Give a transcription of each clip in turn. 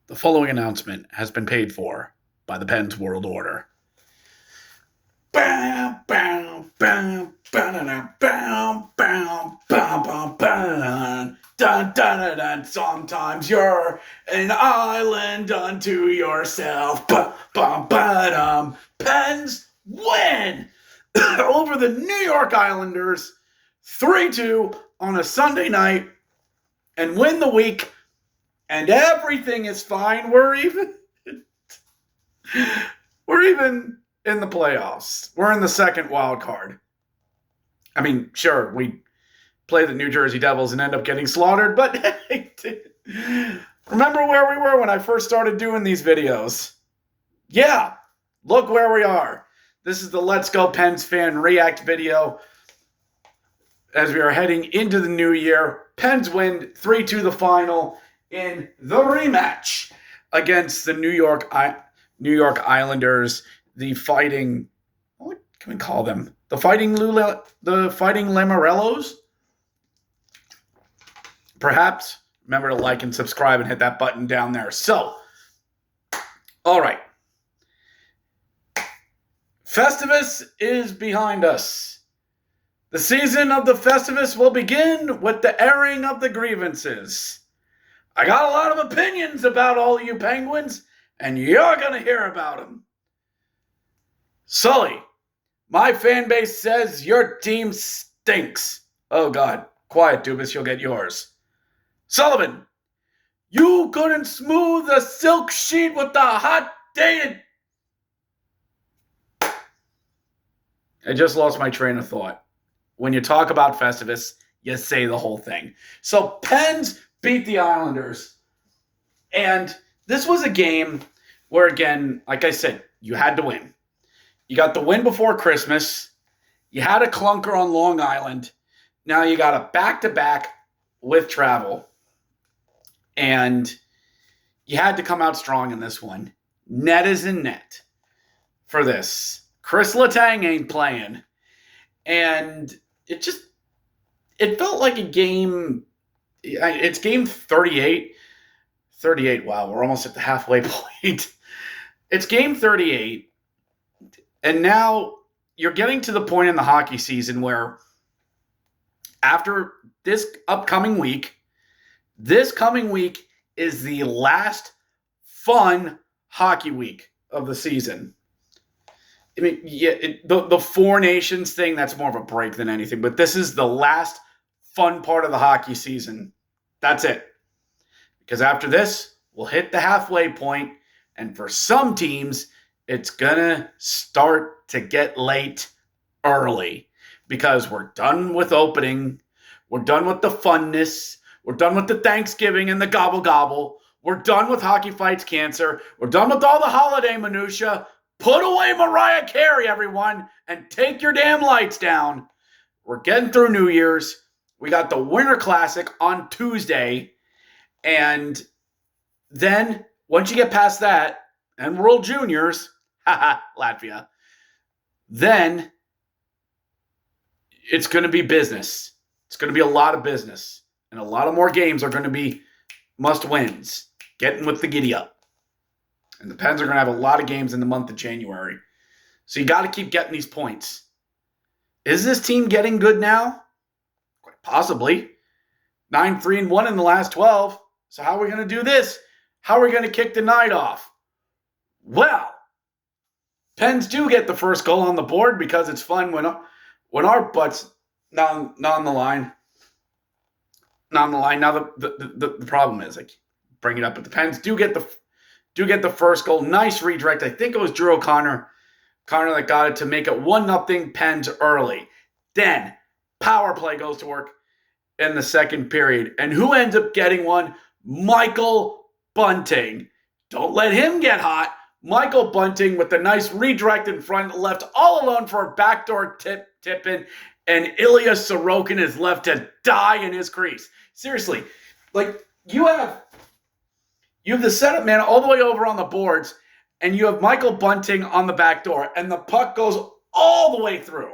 The following announcement has been paid for by the Penn's World Order. Bam, bam, bam, bam, bam, bam, bam, bam. Dun, dun, dun, dun. Sometimes you're an island unto yourself. Ba, ba, ba, Pens win over the New York Islanders 3-2 on a Sunday night and win the week. And everything is fine. We're even in the playoffs. We're in the second wild card. I mean, sure, we play the New Jersey Devils and end up getting slaughtered, but remember where we were when I first started doing these videos? Yeah, look where we are. This is the Let's Go Pens fan react video as we are heading into the new year. Pens win 3-2 the final in the rematch against the New York Islanders, the fighting, what can we call them? The fighting Lamorellos? Perhaps. Remember to like and subscribe and hit that button down there. So, all right. Festivus is behind us. The season of the Festivus will begin with the airing of the grievances. I got a lot of opinions about all of you Penguins, and you're going to hear about them. Sully, my fan base says your team stinks. Oh, God. Quiet, Dubas. You'll get yours. Sullivan, you couldn't smooth the silk sheet with the hot dated. I just lost my train of thought. When you talk about Festivus, you say the whole thing. So, Pens beat the Islanders. And this was a game where, again, like I said, you had to win. You got the win before Christmas. You had a clunker on Long Island. Now you got a back-to-back with travel. And you had to come out strong in this one. Net is in net for this. Chris Letang ain't playing. And it felt like a game. It's game 38. 38, wow, we're almost at the halfway point. It's game 38, and now you're getting to the point in the hockey season where after this coming week is the last fun hockey week of the season. I mean, yeah, the Four Nations thing, that's more of a break than anything, but this is the last fun part of the hockey season. That's it. Because after this, we'll hit the halfway point, and for some teams, it's going to start to get late early because we're done with opening. We're done with the funness. We're done with the Thanksgiving and the gobble-gobble. We're done with Hockey Fights Cancer. We're done with all the holiday minutia. Put away Mariah Carey, everyone, and take your damn lights down. We're getting through New Year's. We got the Winter Classic on Tuesday. And then, once you get past that, and World Juniors, Latvia, then it's going to be business. It's going to be a lot of business. And a lot of more games are going to be must-wins. Getting with the giddy-up. And the Pens are going to have a lot of games in the month of January. So you got to keep getting these points. Is this team getting good now? Quite possibly. 9-3-1 in the last 12. So how are we going to do this? How are we going to kick the night off? Well, Pens do get the first goal on the board because it's fun when our butts not on the line. Not on the line. Now the problem is, like, bring it up, but the Pens do get the first goal. Nice redirect. I think it was Drew O'Connor that got it to make it 1-0 Pens early. Then power play goes to work in the second period. And who ends up getting one? Michael Bunting. Don't let him get hot. Michael Bunting with the nice redirect in front, left all alone for a backdoor tip-in, and Ilya Sorokin is left to die in his crease. Seriously, like, you have the setup man all the way over on the boards, and you have Michael Bunting on the back door, and the puck goes all the way through.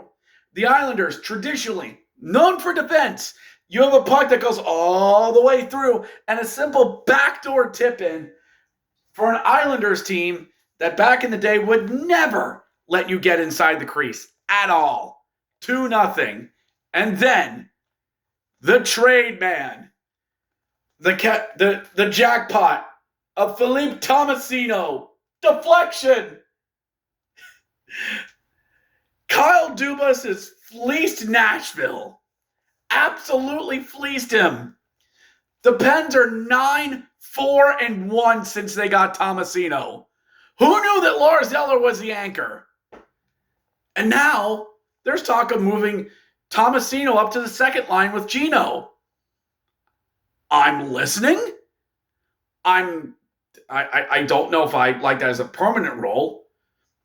The Islanders, traditionally known for defense, you have a puck that goes all the way through, and a simple backdoor tip-in for an Islanders team that back in the day would never let you get inside the crease at all. 2-0. And then the trade man, the jackpot of Philippe Tomasino. Deflection. Kyle Dubas has fleeced Nashville. Absolutely fleeced him. The Pens are 9-4-1 since they got Tomasino. Who knew that Lars Eller was the anchor? And now there's talk of moving Tomasino up to the second line with Gino. I'm listening. I don't know if I like that as a permanent role.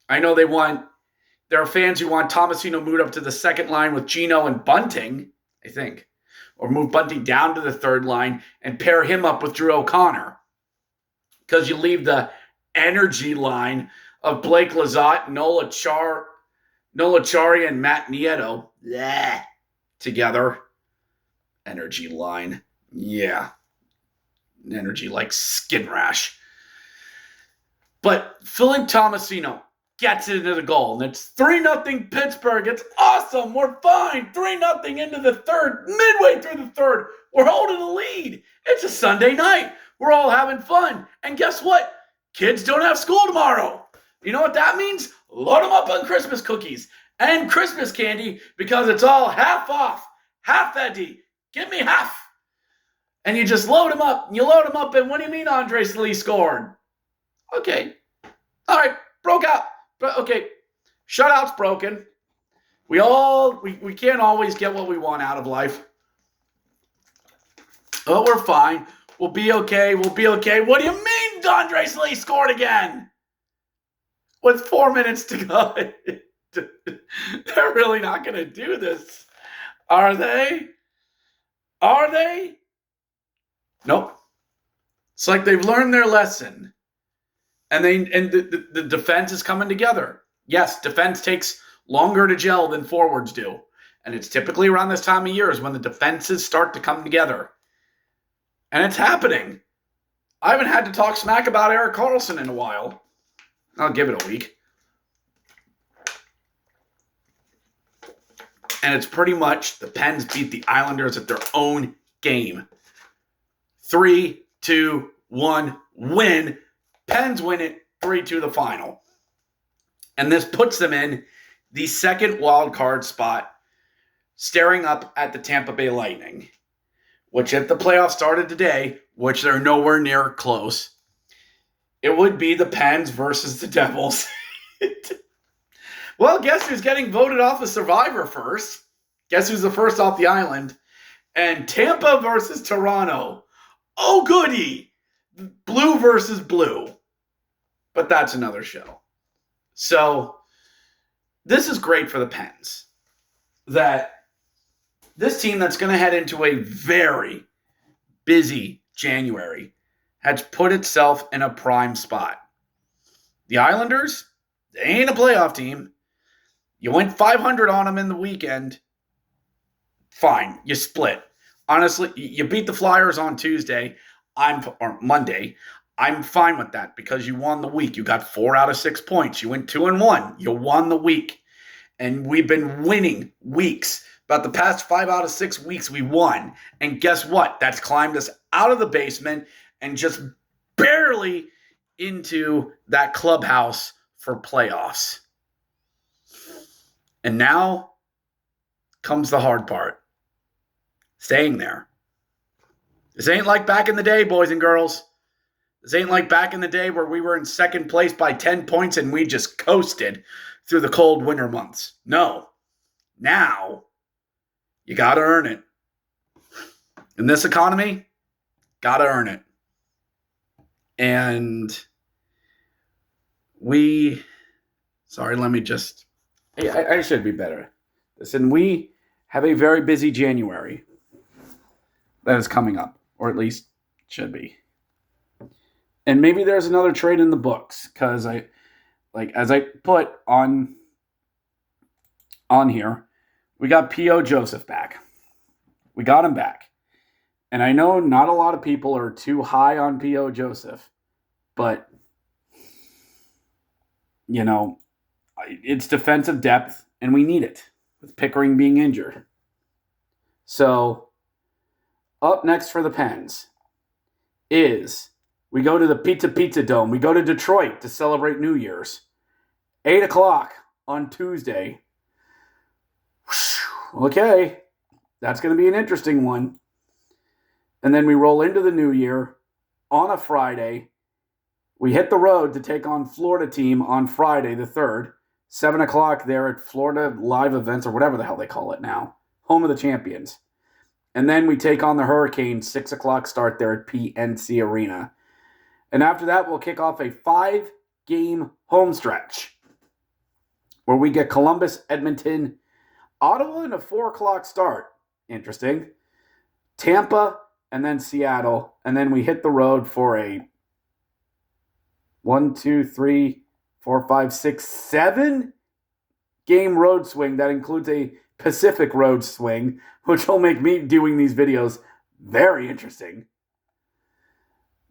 I know there are fans who want Tomasino moved up to the second line with Gino and Bunting, I think. Or move Bunting down to the third line and pair him up with Drew O'Connor. Because you leave the energy line of Blake Lizotte, Nola Chari, and Matt Nieto together. Energy line. Yeah. Energy like skin rash. But Philippe Tomasino gets it into the goal. And it's 3-0 Pittsburgh. It's awesome. We're fine. 3-0 into the third. Midway through the third. We're holding the lead. It's a Sunday night. We're all having fun. And guess what? Kids don't have school tomorrow. You know what that means? Load them up on Christmas cookies and Christmas candy because it's all half off. Half Eddie. Give me half. And you just load them up. You load them up, and what do you mean Andre Lee scored? Okay. All right. Broke out. Okay. Shutout's broken. We can't always get what we want out of life. Oh, we're fine. We'll be okay. We'll be okay. What do you mean Andre Lee scored again? With 4 minutes to go. They're really not going to do this. Are they? Are they? Nope. It's like they've learned their lesson. And the defense is coming together. Yes, defense takes longer to gel than forwards do. And it's typically around this time of year is when the defenses start to come together. And it's happening. I haven't had to talk smack about Erik Karlsson in a while. I'll give it a week. And it's pretty much the Pens beat the Islanders at their own game. 3-2-1 win. Pens win it 3-2 the final. And this puts them in the second wild card spot, staring up at the Tampa Bay Lightning, which if the playoffs started today, which they're nowhere near close, it would be the Pens versus the Devils. Well, guess who's getting voted off as Survivor first? Guess who's the first off the island? And Tampa versus Toronto. Oh, goody. Blue versus blue. But that's another show. So, this is great for the Pens. That this team that's going to head into a very busy January has put itself in a prime spot. The Islanders, they ain't a playoff team. You went 500 on them in the weekend. Fine, you split. Honestly, you beat the Flyers on Monday. I'm fine with that because you won the week. You got 4 out of 6 points. You went 2-1. You won the week. And we've been winning weeks. About the past 5 out of 6 weeks, we won. And guess what? That's climbed us out of the basement and just barely into that clubhouse for playoffs. And now comes the hard part. Staying there. This ain't like back in the day, boys and girls. This ain't like back in the day where we were in second place by 10 points and we just coasted through the cold winter months. No. Now, you got to earn it. In this economy, got to earn it. And I should be better. Listen, we have a very busy January that is coming up, or at least should be. And maybe there's another trade in the books, because as I put on here, we got P.O. Joseph back. We got him back. And I know not a lot of people are too high on P.O. Joseph, but you know, it's defensive depth, and we need it with Pickering being injured. So, up next for the Pens is we go to the Pizza Dome. We go to Detroit to celebrate New Year's. 8 o'clock on Tuesday. Okay, that's going to be an interesting one. And then we roll into the new year on a Friday. We hit the road to take on Florida team on Friday the 3rd. 7 o'clock there at Florida Live Events, or whatever the hell they call it now. Home of the Champions. And then we take on the Hurricanes, 6 o'clock start there at PNC Arena. And after that, we'll kick off a 5-game home stretch where we get Columbus, Edmonton, Ottawa in a 4 o'clock start. Interesting. Tampa, and then Seattle. And then we hit the road for a 7 game road swing. That includes a Pacific road swing, which will make me doing these videos very interesting.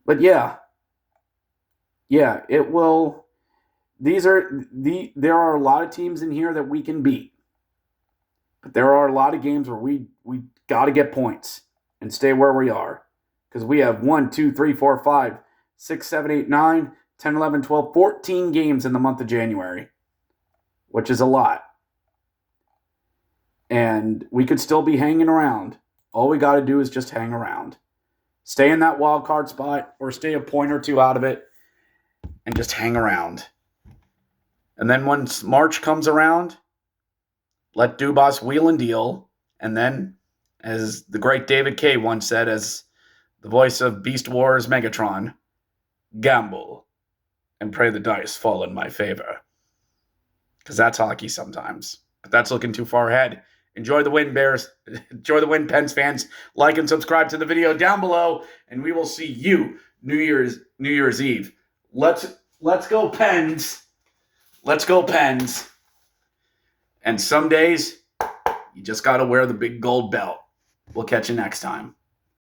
But yeah, it will. There are a lot of teams in here that we can beat. But there are a lot of games where we got to get points and stay where we are. Because we have 1, 2, 3, 4, 5, 6, 7, 8, 9, 10, 11, 12, 14 games in the month of January, which is a lot. And we could still be hanging around. All we got to do is just hang around. Stay in that wild card spot or stay a point or two out of it and just hang around. And then once March comes around, let Dubas wheel and deal. And then, as the great David Kay once said, as the voice of Beast Wars Megatron, gamble and pray the dice fall in my favor. Because that's hockey sometimes. But that's looking too far ahead. Enjoy the win, Bears. Enjoy the win, Pens fans. Like and subscribe to the video down below, and we will see you New Year's Eve. Let's go, Pens. Let's go, Pens. And some days, you just got to wear the big gold belt. We'll catch you next time.